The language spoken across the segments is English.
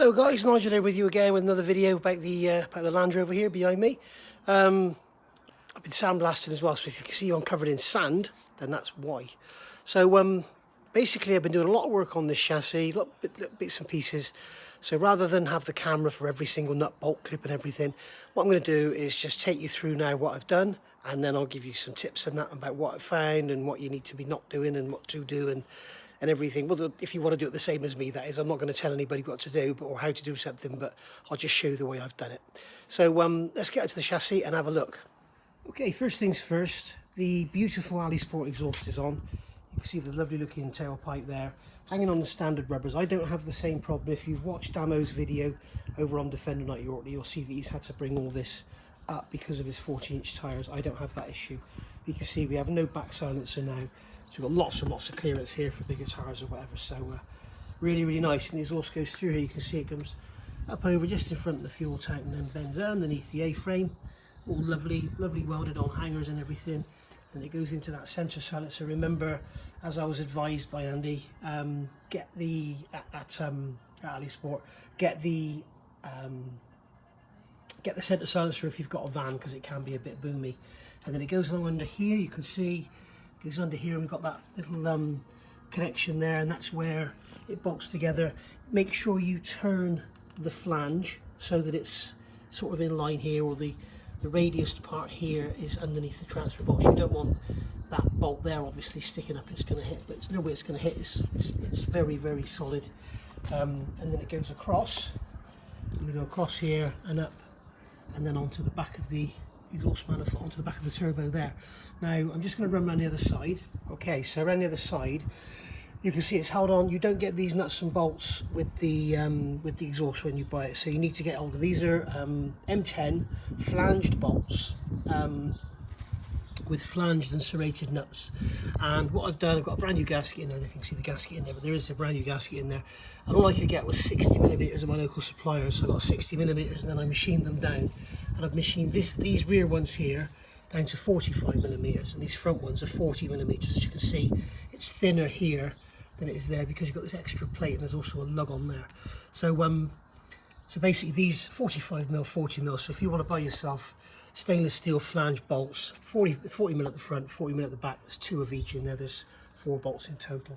Hello guys, Nigel here with you again with another video about the Land Rover here behind me. I've been sandblasting as well, so if you can see I'm covered in sand, then that's why. So basically I've been doing a lot of work on this chassis, little bits and pieces. So rather than have the camera for every single nut, bolt, clip and everything, what I'm going to do is just take you through now what I've done, and then I'll give you some tips and that about what I found and what you need to be not doing and what to do and everything. Well, if you want to do it the same as me, that is, I'm not going to tell anybody what to do or how to do something, but I'll just show you the way I've done it. So let's get into the chassis and have a look. Okay, first things first, the beautiful AliSport exhaust is on. You can see the lovely looking tailpipe there, hanging on the standard rubbers. I don't have the same problem. If you've watched Damo's video over on Defender 90 Yorkshire, you'll see that he's had to bring all this up because of his 40-inch tyres. I don't have that issue. You can see we have no back silencer now. So we've got lots and lots of clearance here for bigger tyres or whatever, so really, really nice. And the exhaust goes through here. You can see it comes up over just in front of the fuel tank and then bends underneath the A-frame. All lovely welded on hangers and everything. And it goes into that centre silencer. Remember, as I was advised by Andy, get the, at AliSport, get the centre silencer if you've got a van, because it can be a bit boomy. And then it goes along under here, you can see, goes under here, and we've got that little connection there, and that's where it bolts together. Make sure you turn the flange so that it's sort of in line here, or the radius part here is underneath the transfer box. You don't want that bolt there obviously sticking up. It's going to hit, but it's no way it's going to hit. It's very, very solid. And then it goes across, and we go across here and up, and then onto the back of the exhaust manifold, onto the back of the turbo there. Now I'm just going to run around the other side. Okay, so around the other side you can see it's held on. You don't get these nuts and bolts with the exhaust when you buy it, so you need to get hold of these. Are M10 flanged bolts with flanged and serrated nuts. And what I've done, I've got a brand new gasket in there. I don't know if you can see the gasket in there, but there is a brand new gasket in there, and all I could get was 60mm at my local supplier, so I got 60mm, and then I machined them down, and I've machined these rear ones here down to 45mm, and these front ones are 40mm. As you can see, it's thinner here than it is there because you've got this extra plate, and there's also a lug on there. So so basically these 45mm, 40mm, so if you want to buy yourself stainless steel flange bolts, 40mm at the front, 40mm at the back, there's 2 of each in there, there's 4 bolts in total.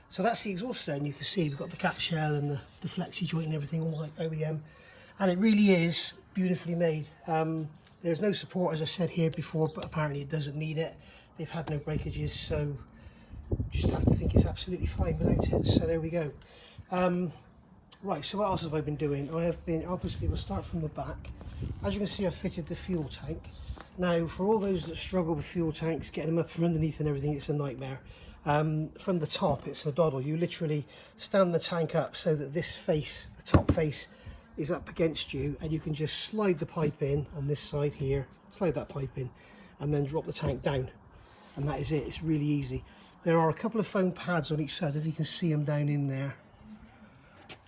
So that's the exhaust there, and you can see we've got the cap shell and the flexi joint and everything, all like OEM, and it really is beautifully made. There's no support, as I said here before, but apparently it doesn't need it. They've had no breakages, so just have to think it's absolutely fine without it. So there we go. Right, so what else have I been doing? I have been, obviously we'll start from the back. As you can see, I've fitted the fuel tank. Now, for all those that struggle with fuel tanks, getting them up from underneath and everything, it's a nightmare. From the top, it's a doddle. You literally stand the tank up so that this face, the top face, is up against you, and you can just slide the pipe in on this side here, slide that pipe in, and then drop the tank down. And that is it. It's really easy. There are a couple of foam pads on each side, if you can see them down in there.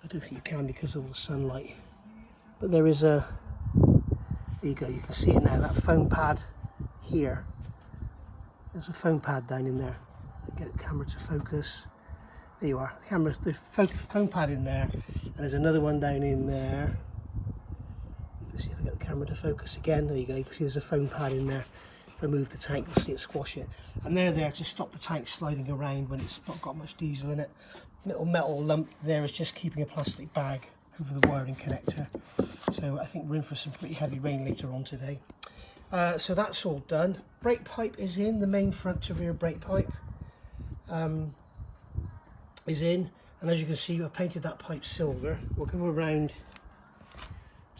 I don't think you can because of the sunlight, but there is a, there you go, you can see it now, that foam pad here. There's a foam pad down in there. Get the camera to focus. There you are, the foam pad in there, and there's another one down in there. Let's see if I get the camera to focus again. There you go, you can see there's a foam pad in there. If I move the tank, you'll see it squash it. And they're there to stop the tank sliding around when it's not got much diesel in it. Little metal lump there is just keeping a plastic bag over the wiring connector. So I think we're in for some pretty heavy rain later on today. So that's all done. Brake pipe is in, the main front to rear brake pipe is in. And as you can see, I've painted that pipe silver. We'll go around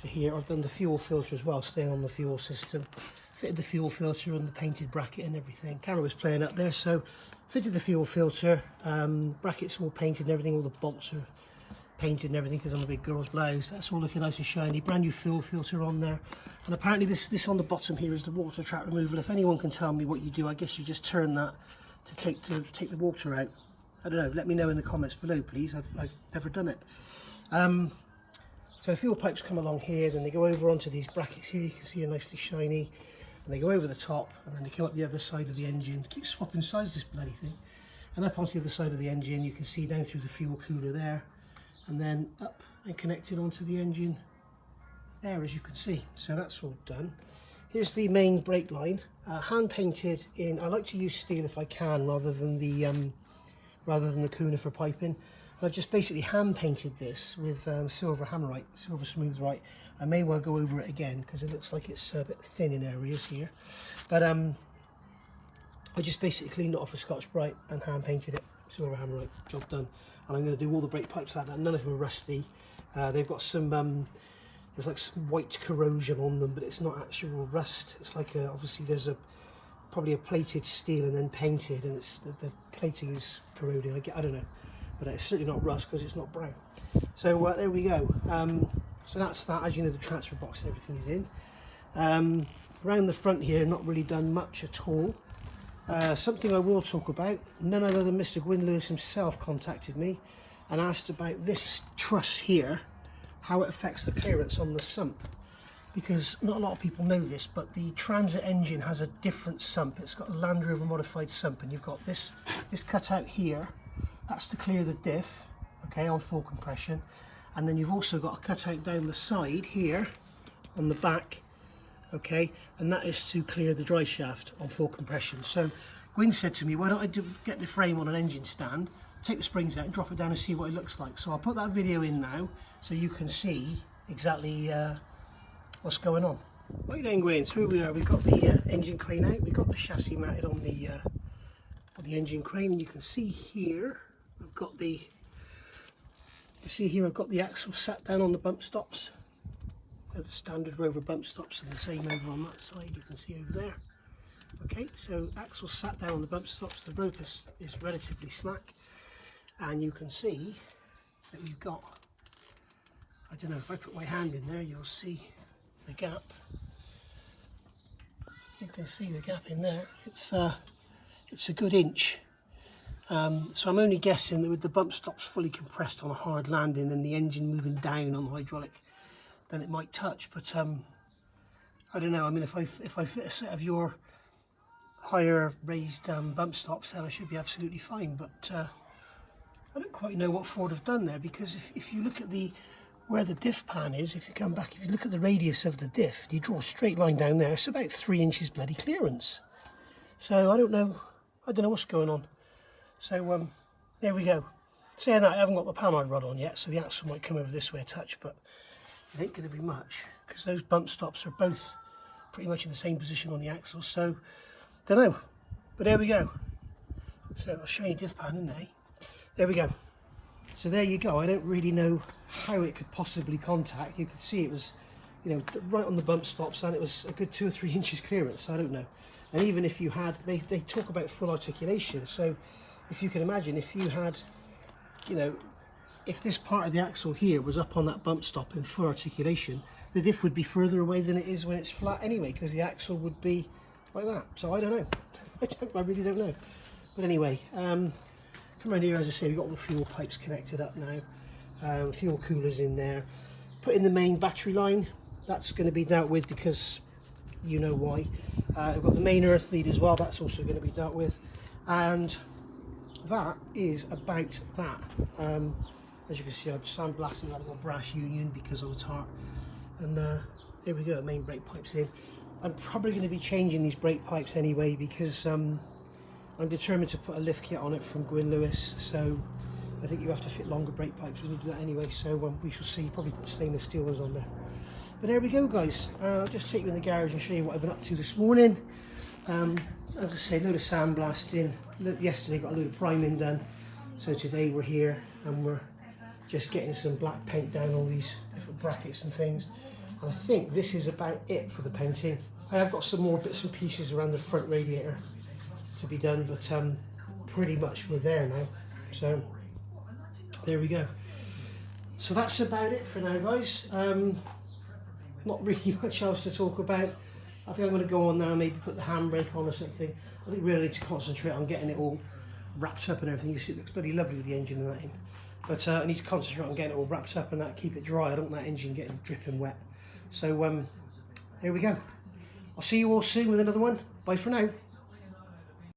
to here. I've done the fuel filter as well, staying on the fuel system. Fitted the fuel filter and the painted bracket and everything. Camera was playing up there, so fitted the fuel filter. Brackets all painted and everything. All the bolts are painted and everything because I'm a big girl's blouse. That's all looking nice and shiny. Brand new fuel filter on there. And apparently this on the bottom here is the water trap removal. If anyone can tell me what you do, I guess you just turn that to take the water out. I don't know. Let me know in the comments below, please. I've never done it. So fuel pipes come along here, then they go over onto these brackets here. You can see they're nicely shiny. And they go over the top, and then they come up the other side of the engine. Keep swapping sides, this bloody thing. And up onto the other side of the engine, you can see down through the fuel cooler there, and then up and connected onto the engine there, as you can see. So that's all done. Here's the main brake line, hand painted in. I like to use steel if I can, rather than the conifer piping. And I've just basically hand painted this with silver hammerite, silver smoothite. I may well go over it again because it looks like it's a bit thin in areas here. But I just basically cleaned it off with Scotch-Brite and hand painted it silver hammerite. Job done. And I'm going to do all the brake pipes like that. None of them are rusty. They've got some there's like some white corrosion on them, but it's not actual rust. It's like obviously there's probably a plated steel and then painted, and it's the plating is corroding. I don't know, but it's certainly not rust because it's not brown. So there we go. So that's that. As you know, the transfer box and everything is in. Around the front here, not really done much at all. Something I will talk about, none other than Mr. Gwyn Lewis himself contacted me and asked about this truss here, how it affects the clearance on the sump. Because not a lot of people know this, but the Transit engine has a different sump. It's got a Land Rover modified sump, and you've got this cutout here. That's to clear the diff, okay, on full compression. And then you've also got a cutout down the side here on the back, okay, and that is to clear the drive shaft on full compression. So Gwyn said to me, why don't I get the frame on an engine stand, take the springs out and drop it down and see what it looks like. So I'll put that video in now so you can see exactly what's going on. Right then, Gwyn, so here we are. We've got the engine crane out, we've got the chassis mounted on the engine crane, and you can see here I've got the axle sat down on the bump stops. The standard Rover bump stops, and the same over on that side, you can see over there. Okay, so axle sat down on the bump stops, the rope is relatively slack, and you can see that we've got, I don't know, if I put my hand in there you'll see the gap. You can see the gap in there. It's a good inch. So I'm only guessing that with the bump stops fully compressed on a hard landing and the engine moving down on the hydraulic, then it might touch. But I don't know. I mean, if I fit a set of your higher raised bump stops, then I should be absolutely fine. But I don't quite know what Ford have done there, because if you look at where the diff pan is, if you come back, if you look at the radius of the diff, you draw a straight line down there, it's about 3 inches bloody clearance. So I don't know what's going on. So there we go. Saying that, I haven't got the panhard rod on yet, so the axle might come over this way a touch, but it ain't going to be much, because those bump stops are both pretty much in the same position on the axle. So don't know, but there we go. So I'll show you diff pan, isn't it? There we go. So there you go. I don't really know how it could possibly contact. You could see it was, you know, right on the bump stops, and it was a good 2 or 3 inches clearance. So I don't know. And even if you had, they talk about full articulation. So if you can imagine, if you had, you know, if this part of the axle here was up on that bump stop in full articulation, the diff would be further away than it is when it's flat anyway, because the axle would be like that. So I don't know. I really don't know. But anyway, come around here, as I say, we've got all the fuel pipes connected up now. Fuel coolers in there. Put in the main battery line. That's going to be dealt with because you know why. We've got the main earth lead as well. That's also going to be dealt with. And that is about that. As you can see, I'm sandblasting that little brass union because of the tart. And here we go, main brake pipes in. I'm probably going to be changing these brake pipes anyway, because I'm determined to put a lift kit on it from Gwyn Lewis. So I think you have to fit longer brake pipes. We'll do that anyway, so we shall see. Probably put stainless steel ones on there. But there we go, guys. I'll just take you in the garage and show you what I've been up to this morning. As I say, a load of sandblasting. Yesterday got a load of priming done. So today we're here and we're just getting some black paint down all these different brackets and things. And I think this is about it for the painting. I have got some more bits and pieces around the front radiator to be done, but pretty much we're there now. So there we go. So that's about it for now, guys. Not really much else to talk about. I think I'm going to go on now, maybe put the handbrake on or something. I think really need to concentrate on getting it all wrapped up and everything. You see, it looks bloody lovely with the engine and that in. But I need to concentrate on getting it all wrapped up and that, keep it dry. I don't want that engine getting dripping wet. So here we go. I'll see you all soon with another one. Bye for now.